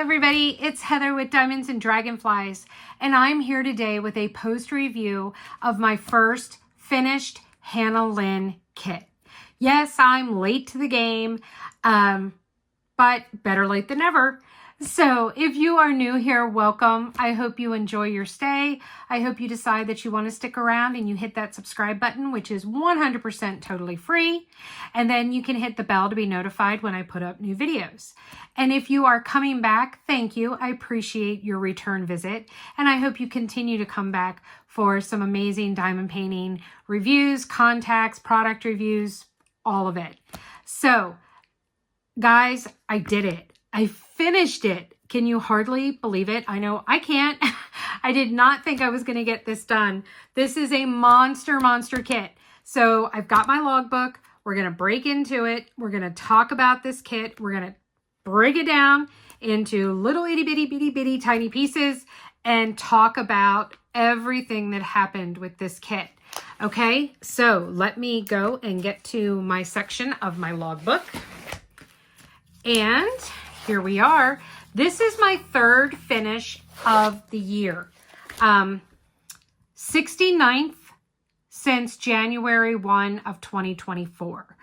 everybody, it's Heather with Diamonds and Dragonflies, and I'm here today with a post review of my first finished Hannah Lynn kit. Yes, I'm late to the game, but better late than never. So if you are new here, welcome. I hope you enjoy your stay. I hope you decide that you want to stick around and you hit that subscribe button, which is 100% totally free. And then you can hit the bell to be notified when I put up new videos. And if you are coming back, thank you. I appreciate your return visit. And I hope you continue to come back for some amazing diamond painting reviews, contacts, product reviews, all of it. So guys, I did it. I finished it. Can you hardly believe it? I know I can't. I did not think I was going to get this done. This is a monster kit. So I've got my logbook. We're going to break into it. We're going to talk about this kit. We're going to break it down into little itty bitty tiny pieces and talk about everything that happened with this kit. Okay, so let me go and get to my section of my logbook. And here we are. This is my third finish of the year. 69th since January 1 of 2024.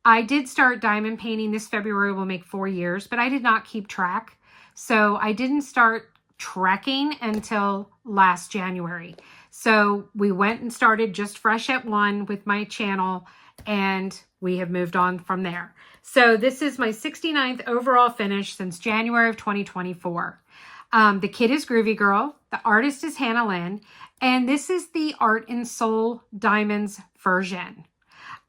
I did start diamond painting this February, will make 4 years, but I did not keep track. So I didn't start tracking until last January. So we went and started just fresh at 1 with my channel, and we have moved on from there. So this is my 69th overall finish since January of 2024. The kit is Groovy Girl. The artist is Hannah Lynn. And this is the Art and Soul Diamonds version.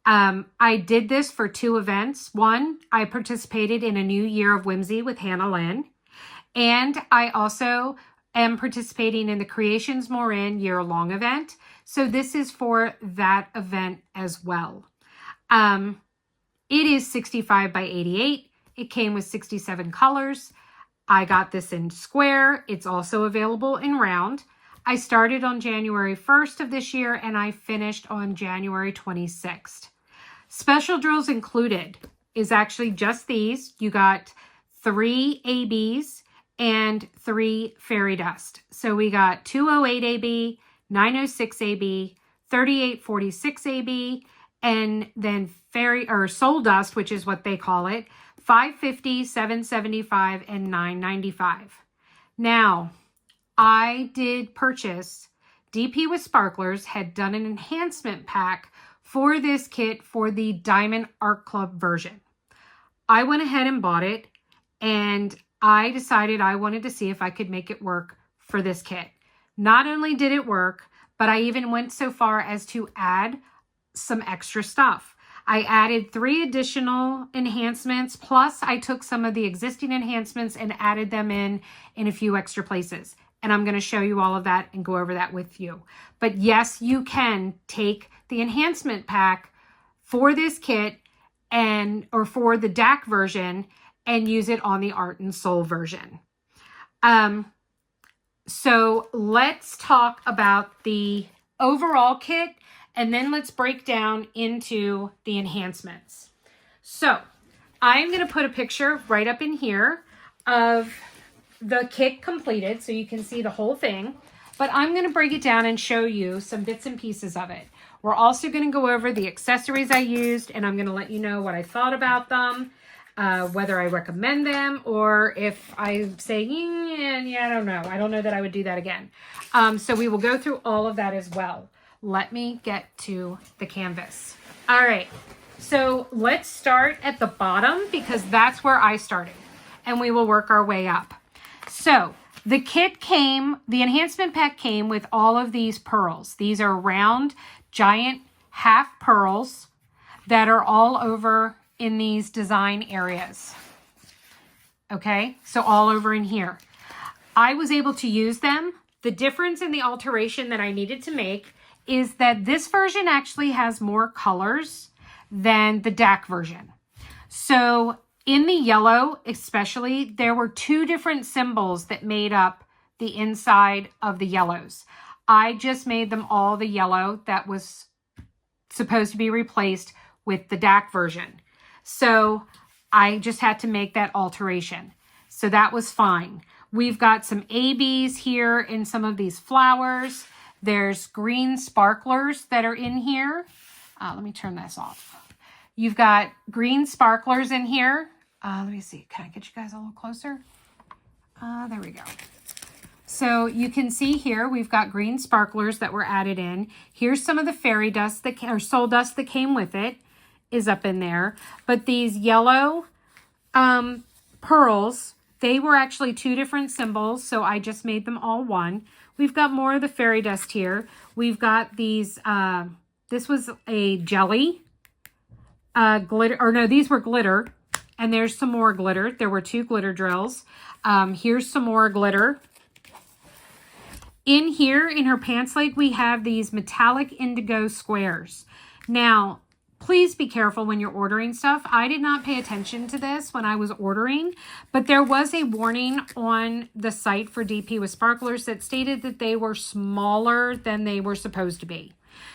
I did this for 2 events. One, I participated in a New Year of Whimsy with Hannah Lynn. And I also am participating in the Créations Morin year-long event. So this is for that event as well. It is 65 by 88. It came with 67 colors. I got this in square. It's also available in round. I started on January 1st of this year and I finished on January 26th. Special drills included is actually just these. You got 3 ABs and 3 fairy dust. So we got 208 AB, 906 AB, 3846 AB, and then soul dust, which is what they call it, 550, 775, and 995. Now, I did purchase, DP with Sparklers had done an enhancement pack for this kit for the Diamond Art Club version. I went ahead and bought it, and I decided I wanted to see if I could make it work for this kit. Not only did it work, but I even went so far as to add some extra stuff. I added 3 additional enhancements, plus I took some of the existing enhancements and added them in a few extra places. And I'm going to show you all of that and go over that with you. But yes, you can take the enhancement pack for this kit or for the DAC version and use it on the Art and Soul version. So let's talk about the overall kit, and then let's break down into the enhancements. So I'm going to put a picture right up in here of the kit completed so you can see the whole thing. But I'm going to break it down and show you some bits and pieces of it. We're also going to go over the accessories I used, and I'm going to let you know what I thought about them, whether I recommend them, or if I say, yeah, I don't know. I don't know that I would do that again. So we will go through all of that as well. Let me get to the canvas. All right, so let's start at the bottom because that's where I started, and we will work our way up. So the kit the enhancement pack came with all of these pearls. These are round, giant half pearls that are all over in these design areas. Okay, so all over in here. I was able to use them. The difference in the alteration that I needed to make is that this version actually has more colors than the DAC version. So in the yellow especially, there were 2 different symbols that made up the inside of the yellows. I just made them all the yellow that was supposed to be replaced with the DAC version. So I just had to make that alteration. So that was fine. We've got some ABs here in some of these flowers. There's green sparklers that are in here. Let me turn this off. You've got green sparklers in here. Let me see. Can I get you guys a little closer? There we go. So you can see here, we've got green sparklers that were added in. Here's some of the fairy dust that or soul dust that came with it is up in there. But these yellow pearls, they were actually two different symbols, so I just made them all one. We've got more of the fairy dust here. We've got these, this was a jelly glitter, or no, these were glitter. And there's some more glitter. There were 2 glitter drills. Here's some more glitter. In here, in her pants leg, we have these metallic indigo squares. Now, please be careful when you're ordering stuff. I did not pay attention to this when I was ordering, but there was a warning on the site for DP with sparklers that stated that they were smaller than they were supposed to be.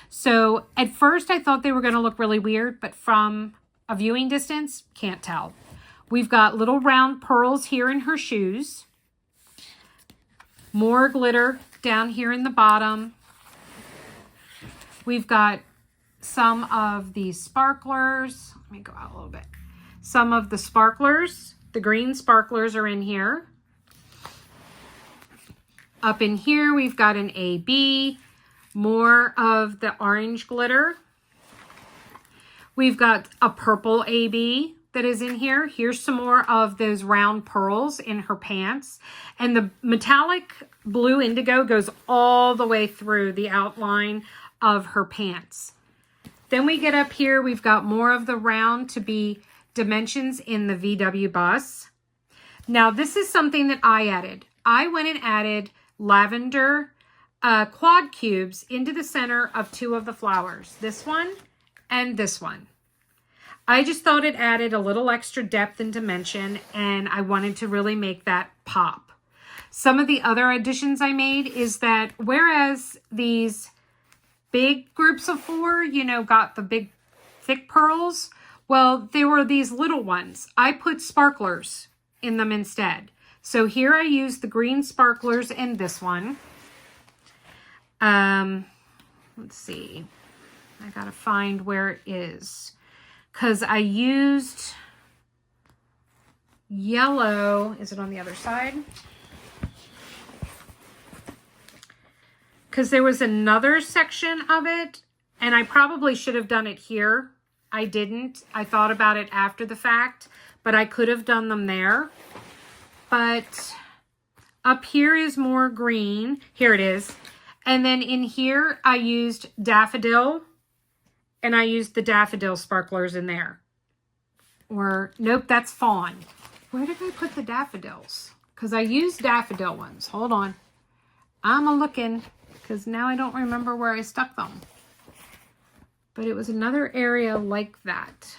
So at first I thought they were going to look really weird, but from a viewing distance, can't tell. We've got little round pearls here in her shoes. More glitter down here in the bottom. We've got some of these sparklers. Let me go out a little bit. Some of the sparklers, the green sparklers are in here. Up in here, we've got an AB, more of the orange glitter. We've got a purple AB that is in here. Here's some more of those round pearls in her pants. And the metallic blue indigo goes all the way through the outline of her pants. Then we get up here, we've got more of the round to be dimensions in the VW bus. Now this is something that I added. I went and added lavender quad cubes into the center of 2 of the flowers. This one and this one. I just thought it added a little extra depth and dimension, and I wanted to really make that pop. Some of the other additions I made is that whereas these big groups of 4, you know, got the big thick pearls, well, there were these little ones. I put sparklers in them instead. So here I used the green sparklers in this one. Let's see. I gotta find where it is. Because I used yellow. Is it on the other side? Because there was another section of it, and I probably should have done it here. I didn't. I thought about it after the fact, but I could have done them there. But up here is more green. Here it is. And then in here, I used daffodil. And I used the daffodil sparklers in there. Or, nope, that's fawn. Where did I put the daffodils? Because I used daffodil ones. Hold on. I'm a-looking, because now I don't remember where I stuck them. But it was another area like that.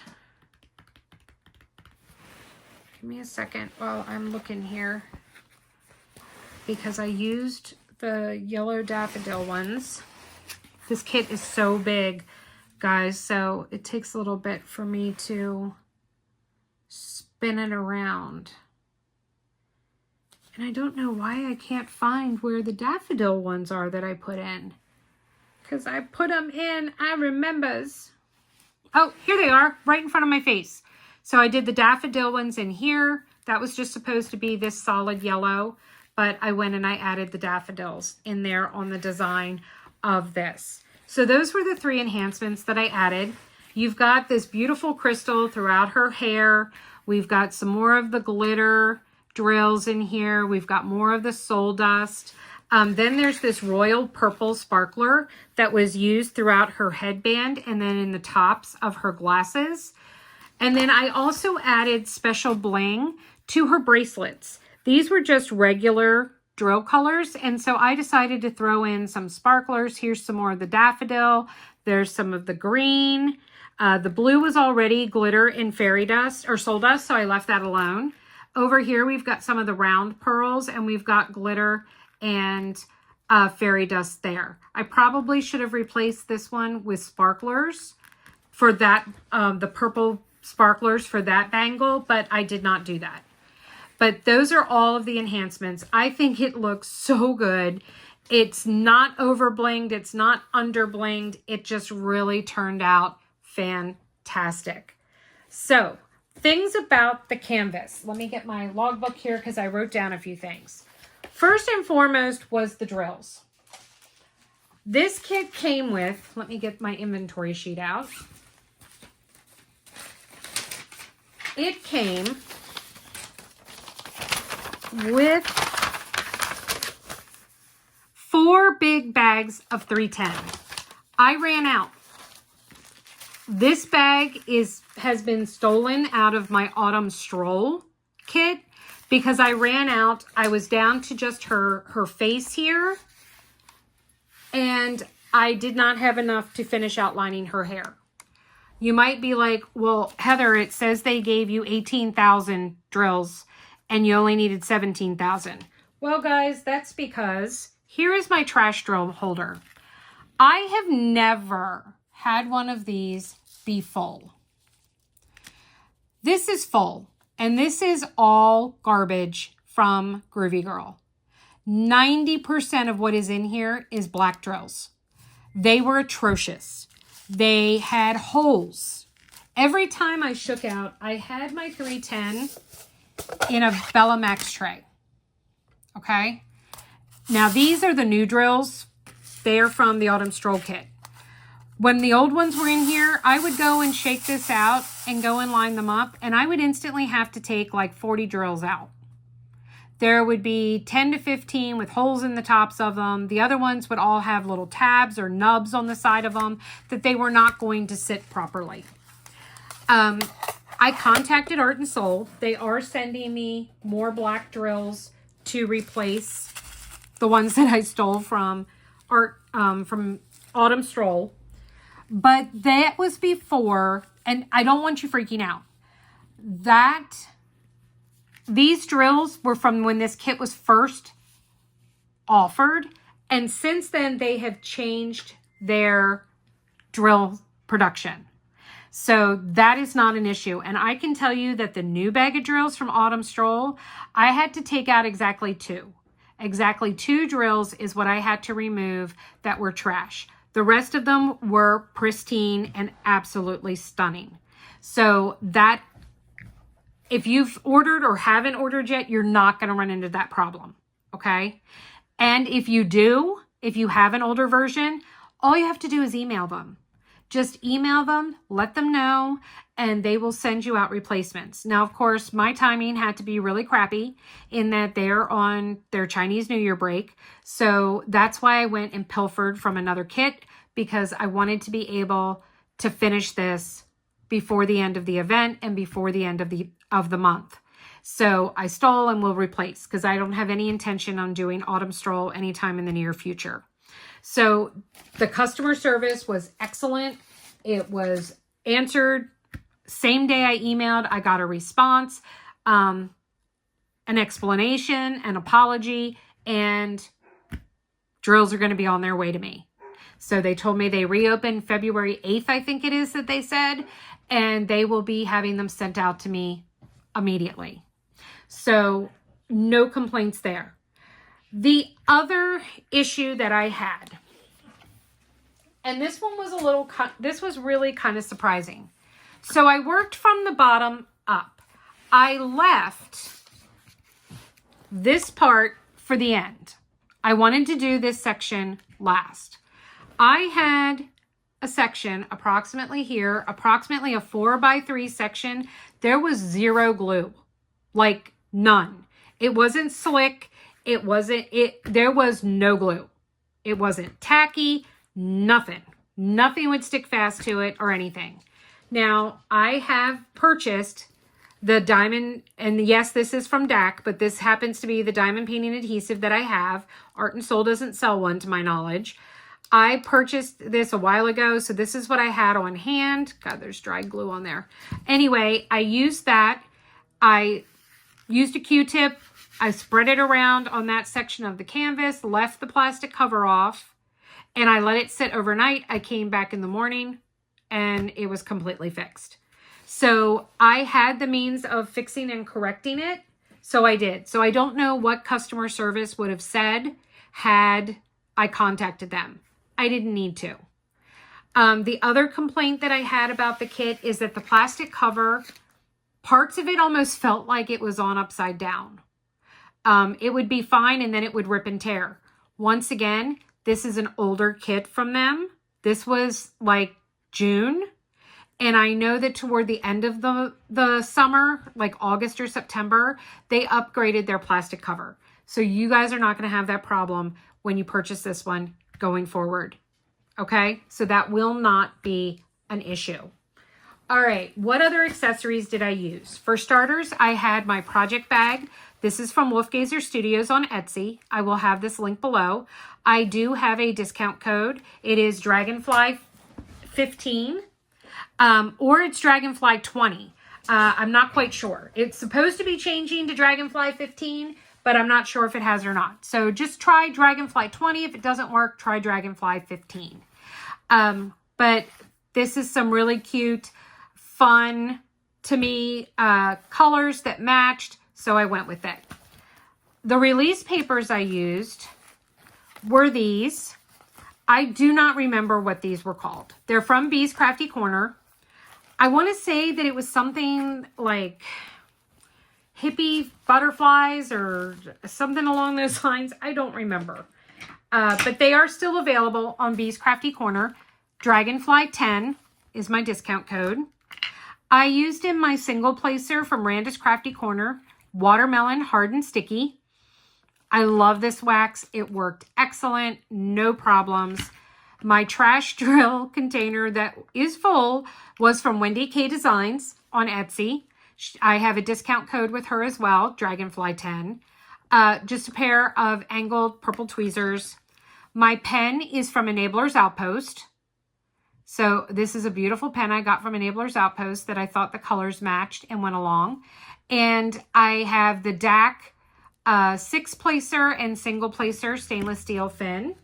Give me a second while I'm looking here. Because I used the yellow daffodil ones. This kit is so big, guys, so it takes a little bit for me to spin it around. And I don't know why I can't find where the daffodil ones are that I put in. Because I put them in, I remembers. Oh, here they are, right in front of my face. So I did the daffodil ones in here. That was just supposed to be this solid yellow, but I went and I added the daffodils in there on the design of this. So those were the 3 enhancements that I added. You've got this beautiful crystal throughout her hair. We've got some more of the glitter drills in here. We've got more of the soul dust. Then there's this royal purple sparkler that was used throughout her headband and then in the tops of her glasses. And then I also added special bling to her bracelets. These were just regular drill colors, and so I decided to throw in some sparklers. Here's some more of the daffodil. There's some of the green. The blue was already glitter and fairy dust or soul dust, so I left that alone. Over here we've got some of the round pearls, and we've got glitter and fairy dust there. I probably should have replaced this one with sparklers for that, the purple sparklers for that bangle, but I did not do that. But those are all of the enhancements. I think it looks so good. It's not over blinged. It's not under blinged. It just really turned out fantastic. So things about the canvas. Let me get my logbook here because I wrote down a few things. First and foremost was the drills. This kit came with, let me get my inventory sheet out. It came with 4 big bags of 310. I ran out. This bag has been stolen out of my autumn stroll kit because I ran out. I was down to just her face here, and I did not have enough to finish outlining her hair. You might be like, well, Heather, it says they gave you 18,000 drills and you only needed 17,000. Well, guys, that's because here is my trash drill holder. I have never had one of these be full. This is full, and this is all garbage from Groovy Girl. 90% of what is in here is black drills. They were atrocious. They had holes. Every time I shook out, I had my 310 in a Bella Max tray. Okay? Now, these are the new drills. They are from the Autumn Stroll kit. When the old ones were in here, I would go and shake this out and go and line them up, and I would instantly have to take like 40 drills out. There would be 10 to 15 with holes in the tops of them. The other ones would all have little tabs or nubs on the side of them that they were not going to sit properly. I contacted Art and Soul. They are sending me more black drills to replace the ones that I stole from from Autumn Stroll. But that was before, and I don't want you freaking out. These drills were from when this kit was first offered, and since then they have changed their drill production. So that is not an issue. And I can tell you that the new bag of drills from Autumn Stroll, I had to take out exactly 2. Exactly 2 drills is what I had to remove that were trash. The rest of them were pristine and absolutely stunning. So that, if you've ordered or haven't ordered yet, you're not going to run into that problem, okay? And if you do, if you have an older version, all you have to do is email them. Just email them, let them know, and they will send you out replacements. Now, of course, my timing had to be really crappy in that they're on their Chinese New Year break. So that's why I went and pilfered from another kit, because I wanted to be able to finish this before the end of the event and before the end of the month. So I stole and will replace, because I don't have any intention on doing Autumn Stroll anytime in the near future. So the customer service was excellent. It was answered same day I emailed. I got a response, an explanation, an apology, and drills are going to be on their way to me. So they told me they reopened February 8th, I think it is that they said, and they will be having them sent out to me immediately. So no complaints there. The other issue that I had, and this one was this was really kind of surprising. So I worked from the bottom up. I left this part for the end. I wanted to do this section last. I had a section approximately here, approximately a 4x3 section. There was 0 glue, like none. It wasn't slick. There was no glue. It wasn't tacky, nothing. Nothing would stick fast to it or anything. Now, I have purchased the diamond, and yes, this is from DAC, but this happens to be the diamond painting adhesive that I have. Art and Soul doesn't sell one to my knowledge. I purchased this a while ago, so this is what I had on hand. God, there's dried glue on there. Anyway, I used that. I used a Q-tip. I spread it around on that section of the canvas, left the plastic cover off, and I let it sit overnight. I came back in the morning, and it was completely fixed. So I had the means of fixing and correcting it. So I did. So I don't know what customer service would have said had I contacted them. I didn't need to. The other complaint that I had about the kit is that the plastic cover, parts of it almost felt like it was on upside down. It would be fine and then it would rip and tear. Once again, this is an older kit from them. This was like June. And I know that toward the end of the summer, like August or September, they upgraded their plastic cover. So you guys are not going to have that problem when you purchase this one going forward. Okay, so that will not be an issue. All right, what other accessories did I use? For starters, I had my project bag. This is from Wolfgazer Studios on Etsy. I will have this link below. I do have a discount code. It is Dragonfly15 or it's Dragonfly20. I'm not quite sure. It's supposed to be changing to Dragonfly15, but I'm not sure if it has or not. So just try Dragonfly 20. If it doesn't work, try Dragonfly 15. But this is some really cute, fun, to me, colors that matched. So I went with it. The release papers I used were these. I do not remember what these were called. They're from Bee's Crafty Corner. I want to say that it was something like hippie butterflies or something along those lines. I don't remember. But they are still available on Bee's Crafty Corner. Dragonfly10 is my discount code. I used in my single placer from Randa's Crafty Corner, Watermelon Hard and Sticky. I love this wax. It worked excellent. No problems. My trash drill container that is full was from Wendy K Designs on Etsy. I have a discount code with her as well, Dragonfly10. Just a pair of angled purple tweezers. My pen is from Enabler's Outpost. So this is a beautiful pen I got from Enabler's Outpost that I thought the colors matched and went along. And I have the DAC 6-placer and single placer stainless steel fin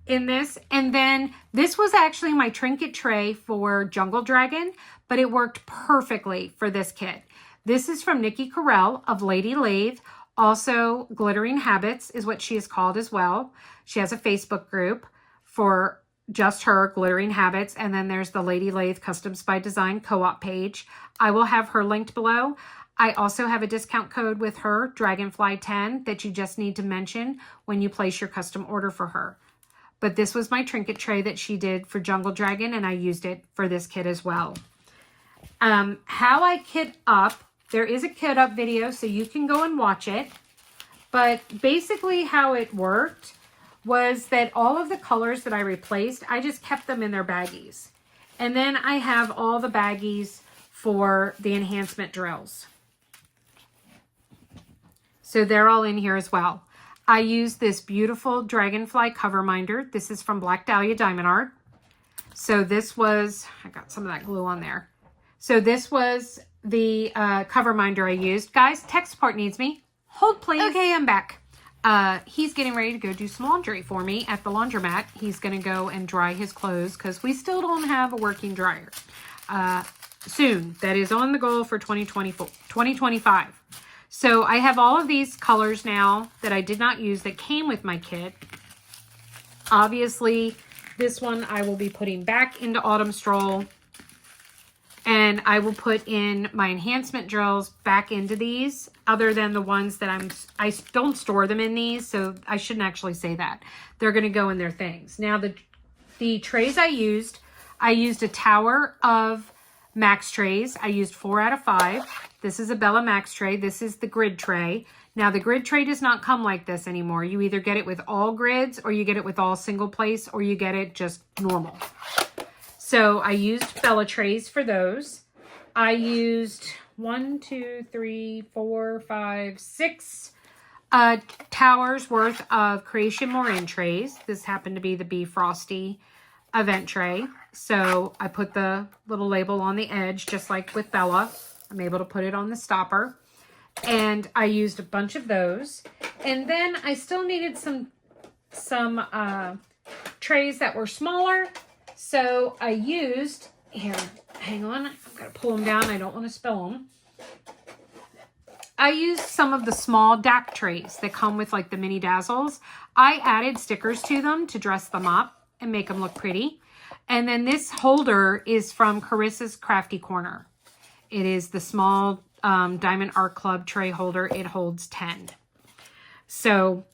in this. And then this was actually my trinket tray for Jungle Dragon, but it worked perfectly for this kit. This is from Nikki Correll of Lady Lathe. Also, Glittering Habits is what she is called as well. She has a Facebook group for just her, Glittering Habits. And then there's the Lady Lathe Customs by Design co-op page. I will have her linked below. I also have a discount code with her, Dragonfly10, that you just need to mention when you place your custom order for her. But this was my trinket tray that she did for Jungle Dragon, and I used it for this kit as well. How I kit up, there is a kit up video, so you can go and watch it. But basically how it worked was that all of the colors that I replaced, I just kept them in their baggies. And then I have all the baggies for the enhancement drills. So they're all in here as well. I used this beautiful Dragonfly cover minder. This is from Black Dahlia Diamond Art. So this was, I got some of that glue on there. So this was the cover minder I used. Guys, tech support needs me. Hold please. Okay, I'm back. He's getting ready to go do some laundry for me at the laundromat. He's going to go and dry his clothes because we still don't have a working dryer. Soon. That is on the goal for 2025. So I have all of these colors now that I did not use that came with my kit. Obviously, this one I will be putting back into Autumn Stroll. And I will put in my enhancement drills back into these, other than the ones that I don't store them in these, so I shouldn't actually say that. They're going to go in their things. Now, the trays I used a tower of Max trays. I used 4 out of 5. This is a Bella Max tray. This is the grid tray. Now, the grid tray does not come like this anymore. You either get it with all grids, or you get it with all single place, or you get it just normal. So I used Bella trays for those. I used 1, 2, 3, 4, 5, 6 towers worth of Creation Morin trays. This happened to be the Bee Frosty event tray. So I put the little label on the edge, just like with Bella. I'm able to put it on the stopper. And I used a bunch of those. And then I still needed some trays that were smaller. So I used, here, hang on, I've got to pull them down. I don't want to spill them. I used some of the small DAC trays that come with like the mini dazzles. I added stickers to them to dress them up and make them look pretty. And then this holder is from Carissa's Crafty Corner. It is the small Diamond Art Club tray holder. It holds 10. So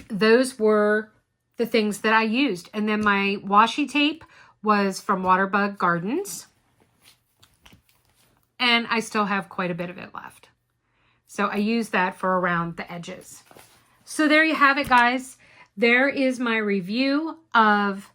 those were the things that I used. And then my washi tape was from Waterbug Gardens. And I still have quite a bit of it left. So I use that for around the edges. So there you have it, guys. There is my review of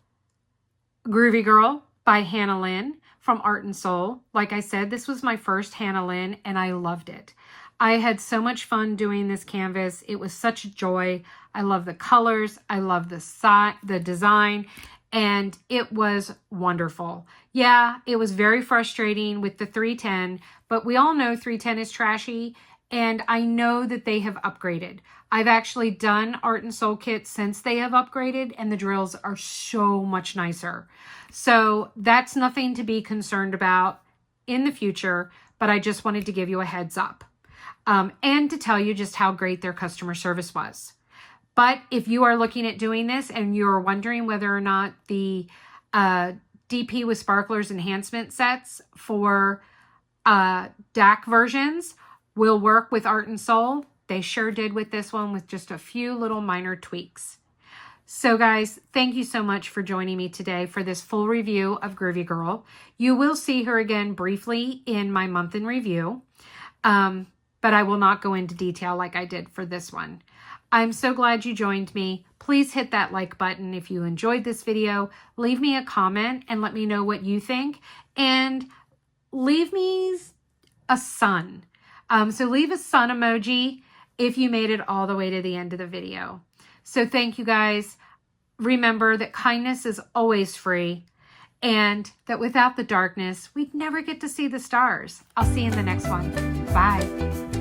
Groovy Girl by Hannah Lynn from Art and Soul. Like I said, this was my first Hannah Lynn and I loved it. I had so much fun doing this canvas. It was such a joy. I love the colors. I love the design. And it was wonderful. Yeah, it was very frustrating with the 310, but we all know 310 is trashy. And I know that they have upgraded. I've actually done Art and Soul kits since they have upgraded, and the drills are so much nicer. So that's nothing to be concerned about in the future, but I just wanted to give you a heads up. And to tell you just how great their customer service was. But if you are looking at doing this and you're wondering whether or not the DP with Sparklers enhancement sets for DAC versions will work with Art and Soul, they sure did with this one with just a few little minor tweaks. So guys, thank you so much for joining me today for this full review of Groovy Girl. You will see her again briefly in my month in review, but I will not go into detail like I did for this one. I'm so glad you joined me. Please hit that like button if you enjoyed this video. Leave me a comment and let me know what you think. And leave me a sun. So leave a sun emoji if you made it all the way to the end of the video. So thank you guys. Remember that kindness is always free and that without the darkness, we'd never get to see the stars. I'll see you in the next one. Bye.